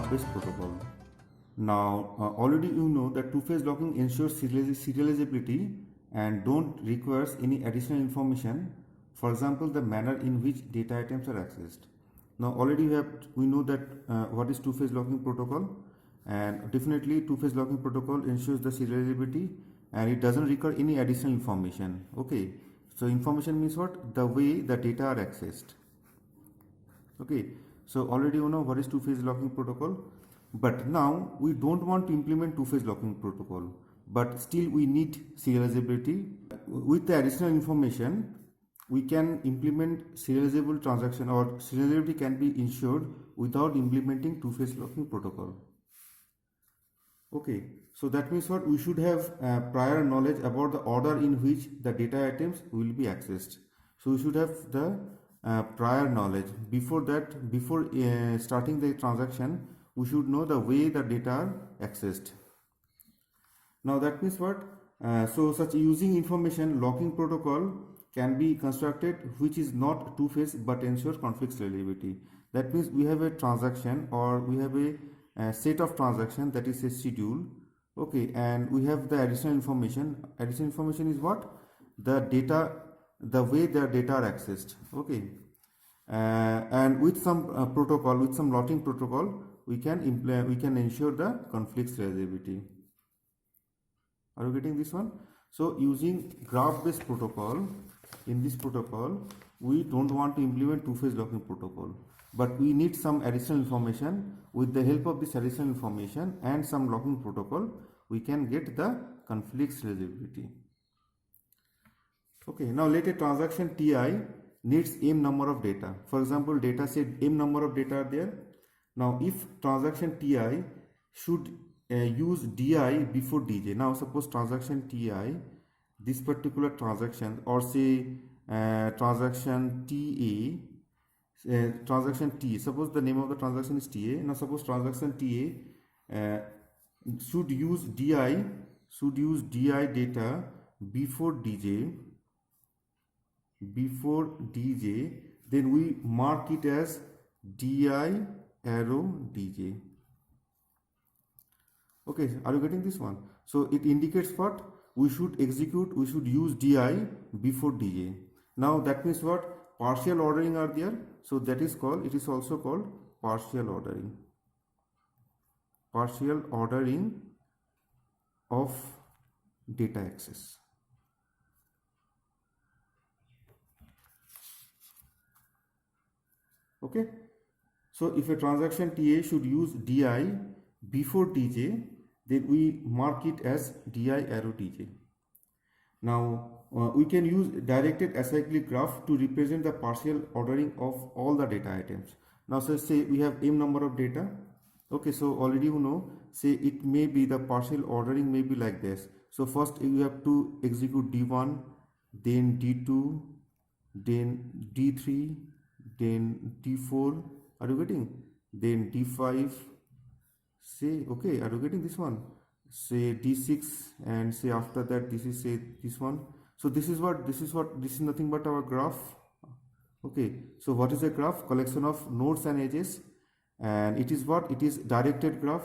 graph-based protocol. Now, already you know that two-phase locking ensures serializability and don't requires any additional information. For example, the manner in which data items are accessed. Now, already we know that what is two-phase locking protocol, and definitely two-phase locking protocol ensures the serializability and it doesn't require any additional information. Okay, so information means what? The way the data are accessed. Okay, so already you know what is two-phase locking protocol, but now we don't want to implement two-phase locking protocol, but still we need serializability. With the additional information, we can implement serializable transaction, or serializability can be ensured without implementing two-phase locking protocol. Okay, so that means what? We should have prior knowledge about the order in which the data items will be accessed. So we should have the prior knowledge. Before that, before starting the transaction, we should know the way the data are accessed. Now that means what? So such using information locking protocol can be constructed which is not two-phase but ensures conflict serializability. That means we have a transaction, or we have a set of transaction, that is a schedule. Okay, and we have the additional information. Additional information is what? The data, the way the data are accessed. Okay, and with some protocol, with some locking protocol, we can ensure the conflict serializability. Are you getting this one? So using graph-based protocol, in this protocol, we don't want to implement two-phase locking protocol, but we need some additional information. With the help of this additional information and some locking protocol, we can get the conflict serializability. Okay, now let a transaction Ti needs m number of data. For example, data said m number of data are there. Now if transaction Ti should use Di before Dj. Now suppose transaction Ti, this particular transaction, or say transaction Ta, transaction T, suppose the name of the transaction is Ta. Now suppose transaction Ta should use Di data before Dj, then we mark it as Di arrow Dj. Okay, are you getting this one? So it indicates what? We should use Di before Dj. Now that means what? Partial ordering are there. So that is called, it is also called partial ordering. Partial ordering of data access. Okay. So if a transaction Ta should use Di before Dj, then we mark it as Di arrow Dj. Now we can use directed acyclic graph to represent the partial ordering of all the data items. Now so say we have m number of data. Okay, so already you know, say it may be the partial ordering may be like this. So first you have to execute D1, then D2, then D3, then D4. Are you getting? Then D5. Say, okay, are you getting this one? Say D6, and say after that this is, say, this one. So this is nothing but our graph. Okay, so what is a graph? Collection of nodes and edges, and it is what? It is directed graph,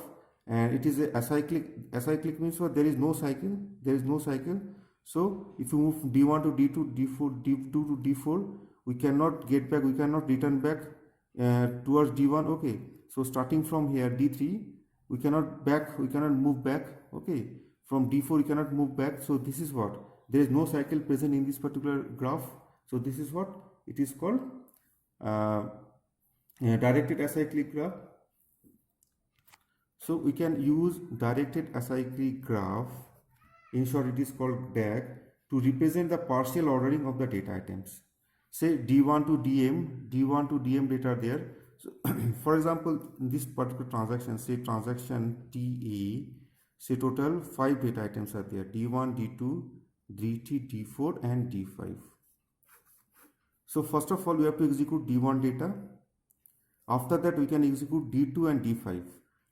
and it is a acyclic. Acyclic means what? There is no cycle. So if you move D1 to D2, D4, D2 to D4, we cannot get back, we cannot return back towards D1. Okay, so starting from here D3, we cannot move back. Okay, from D4 we cannot move back. So this is what? There is no cycle present in this particular graph. So this is what it is called, directed acyclic graph. So we can use directed acyclic graph, in short it is called DAG, to represent the partial ordering of the data items. Say D1 to DM data are there. So for example, in this particular transaction, say transaction TA, say total 5 data items are there: D1, D2, D3, D4 and D5. So first of all, we have to execute D1 data. After that, we can execute D2 and D5.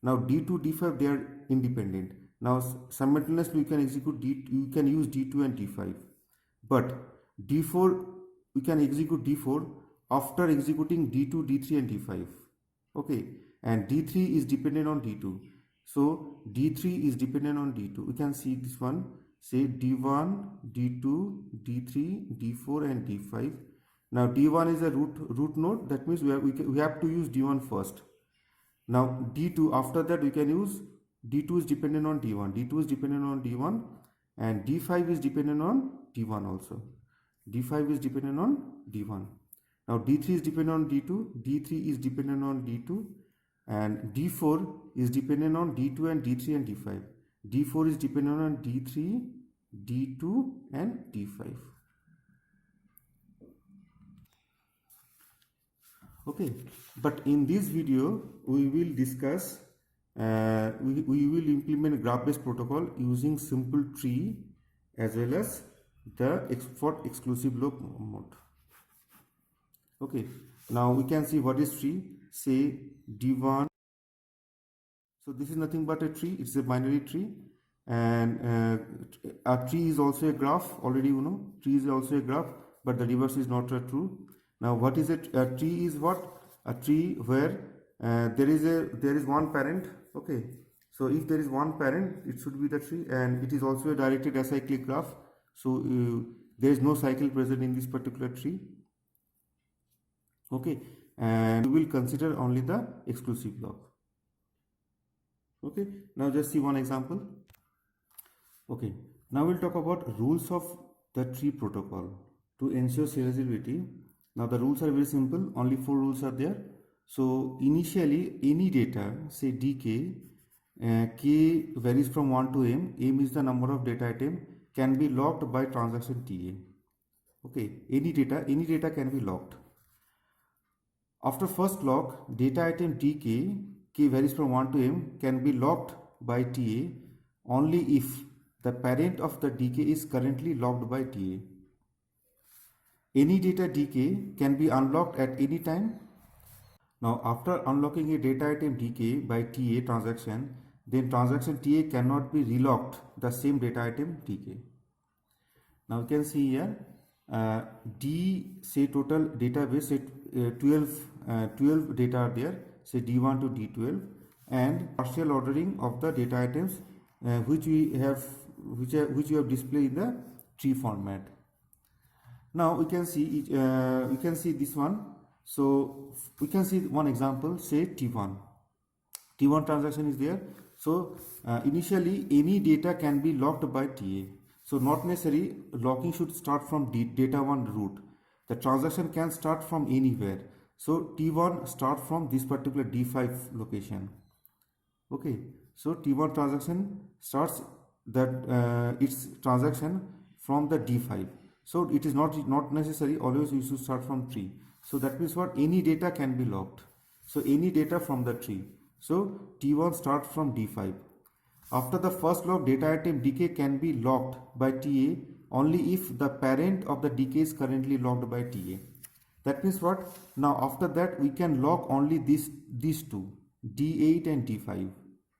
Now D2, D5, they are independent. Now simultaneously, we can execute you can use D2 and D5. But D4, we can execute D4 after executing D2, D3 and D5. Okay. and D3 is dependent on D2. So D3 is dependent on D2. We can see this one, say D1, D2, D3, D4 and D5. Now D1 is a root node, that means we have to use D1 first. Now D2, after that we can use D2 is dependent on D1, D2 is dependent on D1 and D5 is dependent on D1 also. D5 is dependent on D1. Now D3 is dependent on D2, D3 is dependent on D2 and D4 is dependent on D2 and D3 and D5. D4 is dependent on D3, D2 and D5. Okay, but in this video we will discuss we will implement graph-based protocol using simple tree as well as the for exclusive loop mode. Okay, now we can see what is tree. Say D1. So this is nothing but a tree. It's a binary tree, and a tree is also a graph. Already you know, tree is also a graph, but the reverse is not true. Now what is it? A tree is what? A tree where there is one parent. Okay, so if there is one parent, it should be the tree, and it is also a directed acyclic graph. So there is no cycle present in this particular tree. Okay, and we will consider only the exclusive block. Okay, now just see one example. Okay, now we'll talk about rules of the tree protocol to ensure serializability. Now the rules are very simple, only 4 rules are there. So initially any data, say dk, k varies from 1 to m is the number of data item, can be locked by transaction TA. Okay, any data can be locked. After first lock, data item dk, k varies from 1 to m, can be locked by TA only if the parent of the dk is currently locked by TA. Any data dk can be unlocked at any time. Now after unlocking a data item dk by TA transaction, then transaction TA cannot be relocked the same data item dk. Now you can see here D, say total database, say 12 data are there, say D1 to D12, and partial ordering of the data items which we have displayed in the tree format. Now we can see this one. So we can see one example, say T1 transaction is there. So initially any data can be locked by TA. So not necessary locking should start from data 1 root. The transaction can start from anywhere. So T1 start from this particular D5 location. Okay, so T1 transaction starts that its transaction from the D5. So it is not necessary always you should start from tree. So that means what? Any data can be locked. So any data from the tree. So T1 starts from D5. After the first lock, data item dk can be locked by TA only if the parent of the dk is currently locked by TA. That means what? Now after that we can lock only these two, D8 and D5.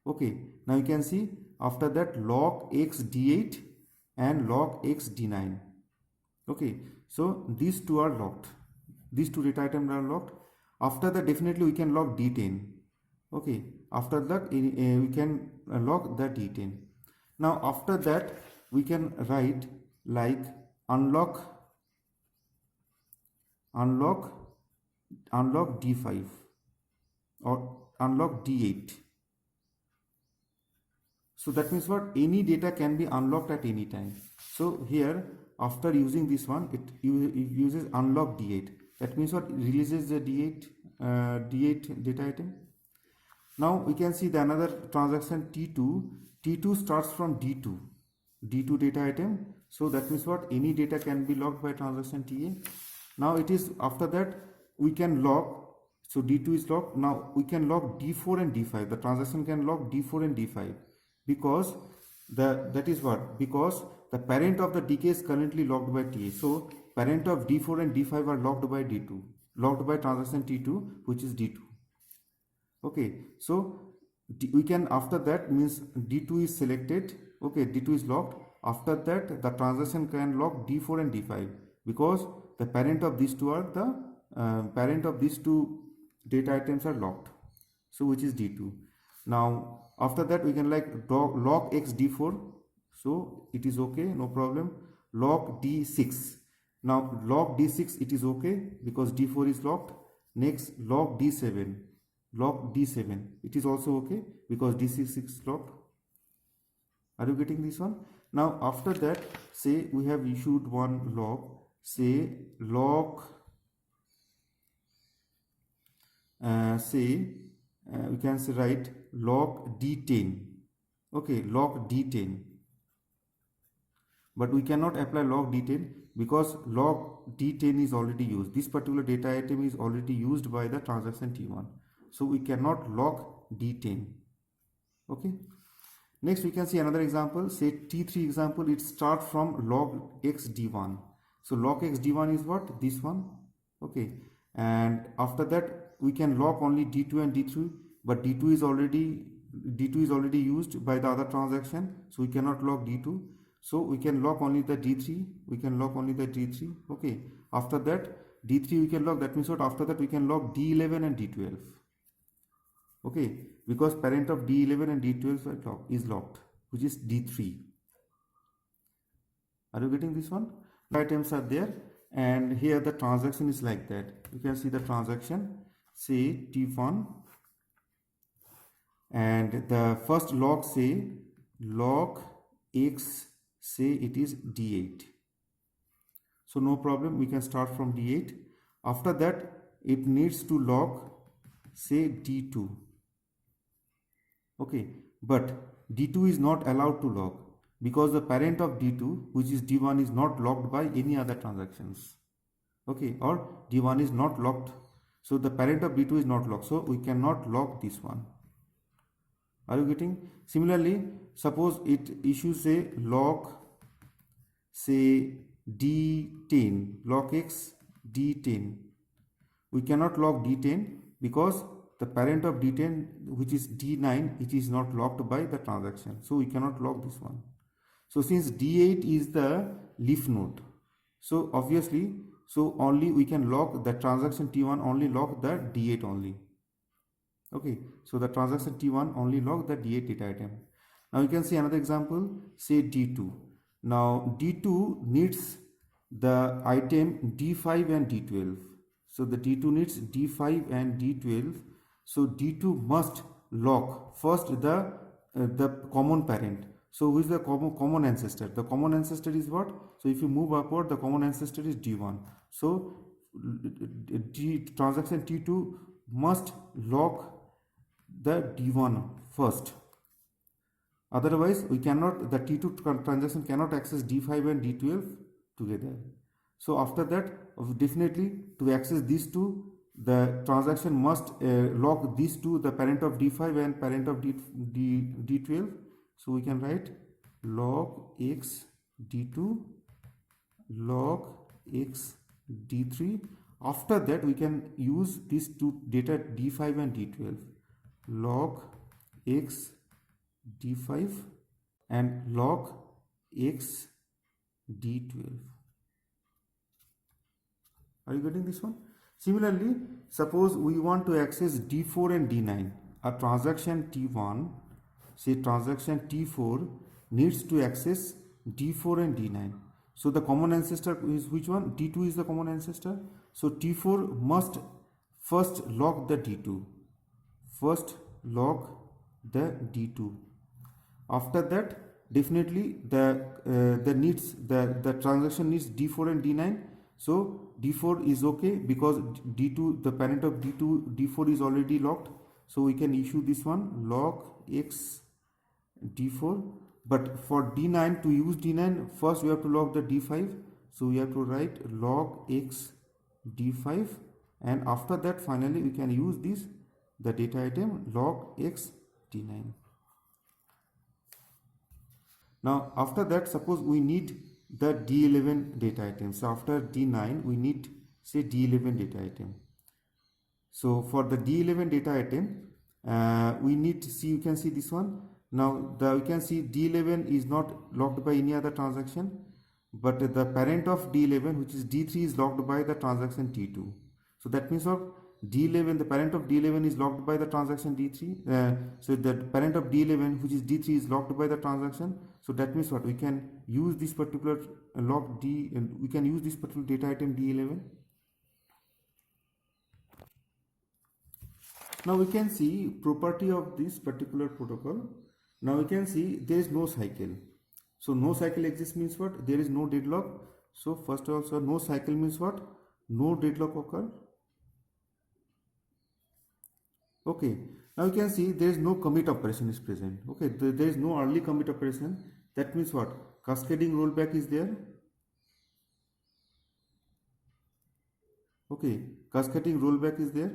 Okay, now you can see after that lock x D8 and lock x D9. Okay, so these two are locked. These two data items are locked. After that definitely we can lock D10. Okay, after that we can lock the D10. Now after that we can write like unlock D5 or unlock D8. So that means what? Any data can be unlocked at any time. So here after using this one, it uses unlock D8. That means what? It releases the D8 data item. Now we can see the another transaction T2. T2 starts from D2 data item. So that means what? Any data can be locked by transaction TA. Now it is after that we can lock. So D2 is locked. Now we can lock D4 and D5. The transaction can lock D4 and D5 because that is what? Because the parent of the dk is currently locked by TA. So parent of D4 and D5 are locked by D2, locked by transaction T2, which is D2. Okay, so we can after that means D2 is selected. Okay, D2 is locked. After that the transaction can lock D4 and D5 because the parent of these two are the parent of these two data items are locked. so which is D2. Now after that we can like log x D4, so it is okay, no problem. Log D6, now log D6 it is okay because D4 is locked. Next log D7, it is also okay because D6 is locked. Are you getting this one? Now after that, say we have issued one log, say log we can say write log D10, okay, log D10, but we cannot apply log D10 because log D10 is already used. This particular data item is already used by the transaction T1, so we cannot log D10. Okay, next we can see another example, say T3 example. It starts from log x D1, so log x D1 is what, this one, okay, and after that we can lock only D2 and D3, but D2 is already used by the other transaction, so we cannot lock D2. So we can lock only the D3, okay. After that D3 we can lock, that means what, after that we can lock D11 and D12, okay, because parent of D11 and D12 is locked, which is D3. Are you getting this one? The items are there, and here the transaction is like that. You can see the transaction, say T1, and the first log, say log x, say it is D8, so no problem, we can start from D8. After that it needs to log, say D2, okay, but D2 is not allowed to log because the parent of D2, which is D1, is not locked by any other transactions, okay, or D1 is not locked, so the parent of D2 is not locked, so we cannot lock this one. Are you getting? Similarly, suppose it issues a log, say D10, log x D10. We cannot log D10 because the parent of D10, which is D9, it is not locked by the transaction, so we cannot log this one. So since D8 is the leaf node, so obviously, so only we can lock the transaction T1, only lock the D8 only. Okay, so the transaction T1 only log the D8 data item. Now you can see another example, say D2. Now D2 needs the item D5 and D12. So the D2 needs D5 and D12. So D2 must lock first the common parent. So who is the common ancestor? The common ancestor is what? So if you move upward, the common ancestor is D1. So transaction T2 must lock the D1 first. Otherwise, we cannot, the T2 transaction cannot access D5 and D12 together. So after that, definitely to access these two, the transaction must lock these two, the parent of D5 and parent of D12. So we can write log x D2, log x D3. After that, we can use these two data D5 and D12, log x D5 and log x D12. Are you getting this one? Similarly, suppose we want to access D4 and D9. A transaction T1, say transaction T4 needs to access D4 and D9. So the common ancestor is which one? D2 is the common ancestor. So T4 must first lock the D2. First lock the D2. After that, definitely the transaction needs D4 and D9. So D4 is okay because D2, the parent of D4 is already locked. So we can issue this one, log x D4. But for D9, to use D9, first we have to log the D5. So we have to write log x D5, and after that finally we can use this, the data item log x D9. Now after that, suppose we need the D11 data item. So after D9 we need, say, D11 data item. So for the D11 data item, we need to see, you can see this one. Now you can see D11 is not locked by any other transaction, but the parent of D11, which is D3, is locked by the transaction T2. So that means D11, the parent of D11 is locked by the transaction D3. So the parent of D11, which is D3, is locked by the transaction. So that means what? We can use this particular lock D, and we can use this particular data item D11. Now we can see property of this particular protocol. Now we can see there is no cycle. So no cycle exists means what? There is no deadlock. So first of all, so no cycle means what? No deadlock occur. Okay, now you can see there is no commit operation is present. Okay, there is no early commit operation. That means what? Cascading rollback is there. Okay, cascading rollback is there,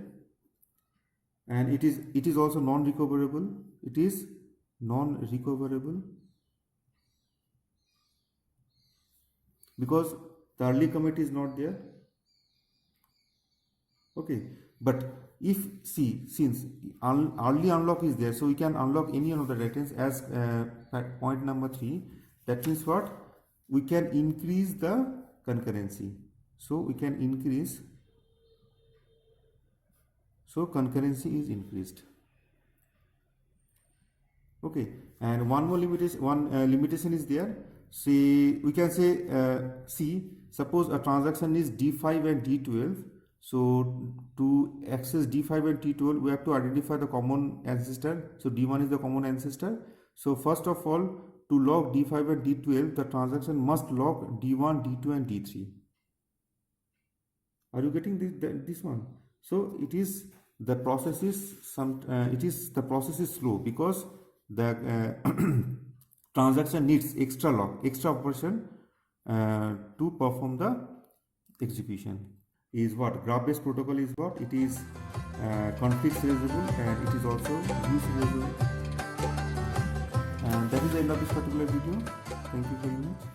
and it is also non-recoverable. It is non-recoverable because the early commit is not there. Okay, but if since early unlock is there, so we can unlock any of the items as point number 3. That means what? We can increase the concurrency. So we can increase. So concurrency is increased. Okay, and one more limitation. Limitation is there. See, we can say suppose a transaction is D5 and D12. So to access D5 and D12, we have to identify the common ancestor. So D1 is the common ancestor. So first of all, to log D5 and D12, the transaction must log D1, D2 and D3. Are you getting this one? So it is the process is slow because the transaction needs extra operation to perform the execution. Is what? Graph-based protocol is what? It is conflict serializable and it is also view serializable. And that is the end of this particular video. Thank you very much.